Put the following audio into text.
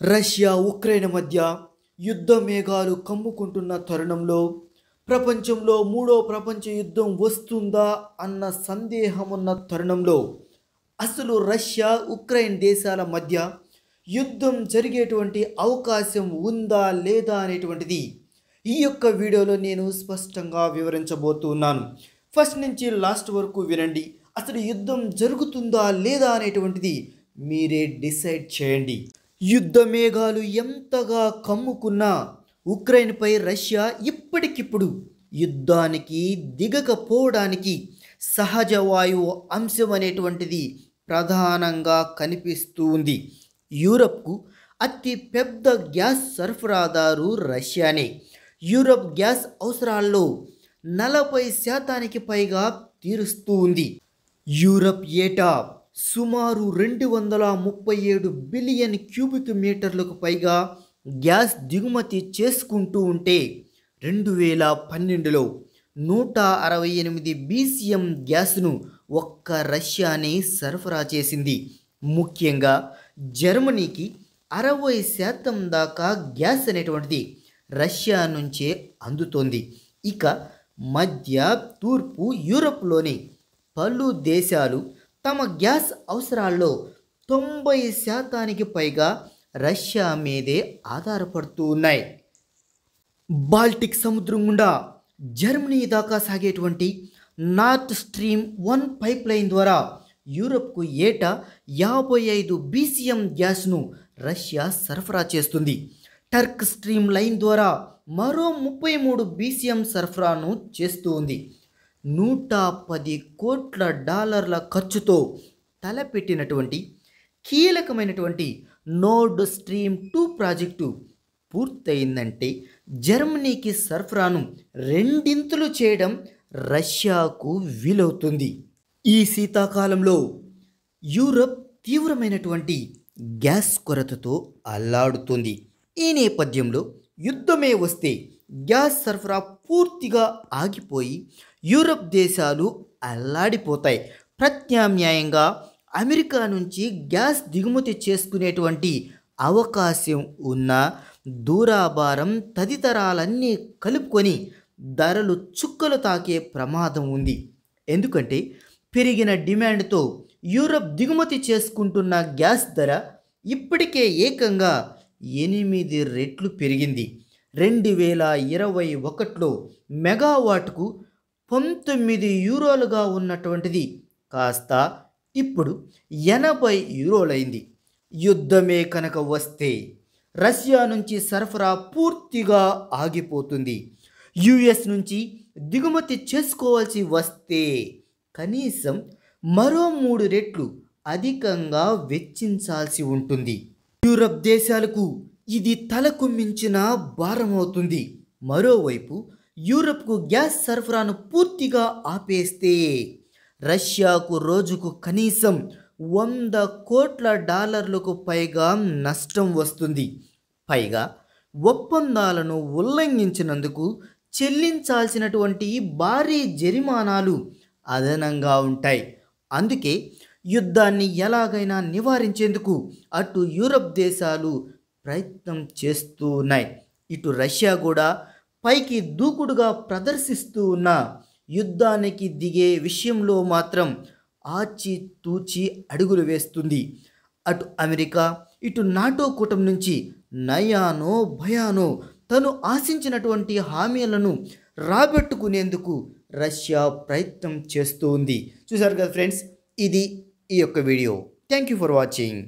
Russia Ukraine మధ్య యుద్ధ మేఘాలు కమ్ముకుంటున్న తరుణంలో ప్రపంచంలో మూడో ప్రపంచ యుద్ధం వస్తుందా అన్న సందేహం ఉన్న తరుణంలో అసలు రష్యా ఉక్రెయిన్ దేశాల మధ్య యుద్ధం జరిగేటువంటి అవకాశం ఉందా లేదా అనేటువంటిది ఈ యొక్క వీడియోలో నేను స్పష్టంగా వివరించబోతున్నాను. ఫస్ట్ నుంచి లాస్ట్ వరకు వినండి. అసలు యుద్ధం జరుగుతుందా లేదా అనేటువంటిది మీరే డిసైడ్ చేయండి. యుద్ధ మేఘాలు ఎంతగా కమ్ముకున్నా ఉక్రెయిన్పై రష్యా ఇప్పటికిప్పుడు యుద్ధానికి దిగకపోవడానికి సహజ వాయువు అంశం అనేటువంటిది ప్రధానంగా కనిపిస్తూ ఉంది. యూరప్కు అతి పెద్ద గ్యాస్ సరఫరాదారు రష్యానే. యూరప్ గ్యాస్ అవసరాల్లో 40% పైగా తీరుస్తూ ఉంది. యూరప్ ఏటా సుమారు 237 బిలియన్ క్యూబిక్ మీటర్లకు పైగా గ్యాస్ దిగుమతి చేసుకుంటూ ఉంటే 2012లో 168 BCM గ్యాస్ను ఒక్క రష్యానే సరఫరా చేసింది. ముఖ్యంగా జర్మనీకి 60% దాకా గ్యాస్ అనేటువంటిది రష్యా నుంచే అందుతోంది. ఇక మధ్య తూర్పు యూరప్లోని పలు దేశాలు తమ గ్యాస్ అవసరాల్లో 90% పైగా రష్యా మీదే ఆధారపడుతూ ఉన్నాయి. బాల్టిక్ సముద్రం గుండా జర్మనీ దాకా సాగేటువంటి నార్త్ స్ట్రీమ్ 1 పైప్ లైన్ ద్వారా యూరప్కు ఏటా 55 BCM గ్యాస్ను రష్యా సరఫరా చేస్తుంది. టర్క్ స్ట్రీమ్ లైన్ ద్వారా మరో 33 BCM సరఫరాను చేస్తూ ఉంది. $110 కోట్ల ఖర్చుతో తలపెట్టినటువంటి కీలకమైనటువంటి నోర్డ్ స్ట్రీమ్ 2 ప్రాజెక్టు పూర్తయిందంటే జర్మనీకి సరఫరాను రెండింతలు చేయడం రష్యాకు వీలవుతుంది. ఈ శీతాకాలంలో యూరప్ తీవ్రమైనటువంటి గ్యాస్ కొరతతో అల్లాడుతుంది. ఈ నేపథ్యంలో యుద్ధమే వస్తే గ్యాస్ సరఫరా పూర్తిగా ఆగిపోయి యూరప్ దేశాలు అల్లాడిపోతాయి. ప్రత్యామ్నాయంగా అమెరికా నుంచి గ్యాస్ దిగుమతి చేసుకునేటువంటి అవకాశం ఉన్న దూరాభారం తదితరాలన్నీ కలుపుకొని ధరలు చుక్కలు తాకే ప్రమాదం ఉంది. ఎందుకంటే పెరిగిన డిమాండ్తో యూరప్ దిగుమతి చేసుకుంటున్న గ్యాస్ ధర ఇప్పటికే ఏకంగా 8 రెట్లు పెరిగింది. 2021లో మెగావాట్కు 19 యూరోలుగా ఉన్నటువంటిది కాస్త ఇప్పుడు 80 యూరోలైంది. యుద్ధమే కనుక వస్తే రష్యా నుంచి సరఫరా పూర్తిగా ఆగిపోతుంది. యుఎస్ నుంచి దిగుమతి చేసుకోవాల్సి వస్తే కనీసం మరో 3 రెట్లు అధికంగా వెచ్చించాల్సి ఉంటుంది. యూరప్ దేశాలకు ఇది తలకు మించిన భారమవుతుంది. మరోవైపు యూరప్కు గ్యాస్ సరఫరాను పూర్తిగా ఆపేస్తే రష్యాకు రోజుకు కనీసం $100 కోట్ల పైగా నష్టం వస్తుంది. పైగా ఒప్పందాలను ఉల్లంఘించినందుకు చెల్లించాల్సినటువంటి భారీ జరిమానాలు అదనంగా ఉంటాయి. అందుకే యుద్ధాన్ని ఎలాగైనా నివారించేందుకు అటు యూరప్ దేశాలు ప్రయత్నం చేస్తూ ఉన్నాయి. ఇటు రష్యా కూడా పైకి దూకుడుగా ప్రదర్శిస్తూ ఉన్న యుద్ధానికి దిగే విషయంలో మాత్రం ఆచితూచి అడుగులు వేస్తుంది. అటు అమెరికా ఇటు నాటో కూటమి నుంచి నయానో భయానో తను ఆశించినటువంటి హామీలను రాబెట్టుకునేందుకు రష్యా ప్రయత్నం చేస్తూ ఉంది. చూసారు కదా ఫ్రెండ్స్, ఇది ఈ యొక్క video. Thank you for watching.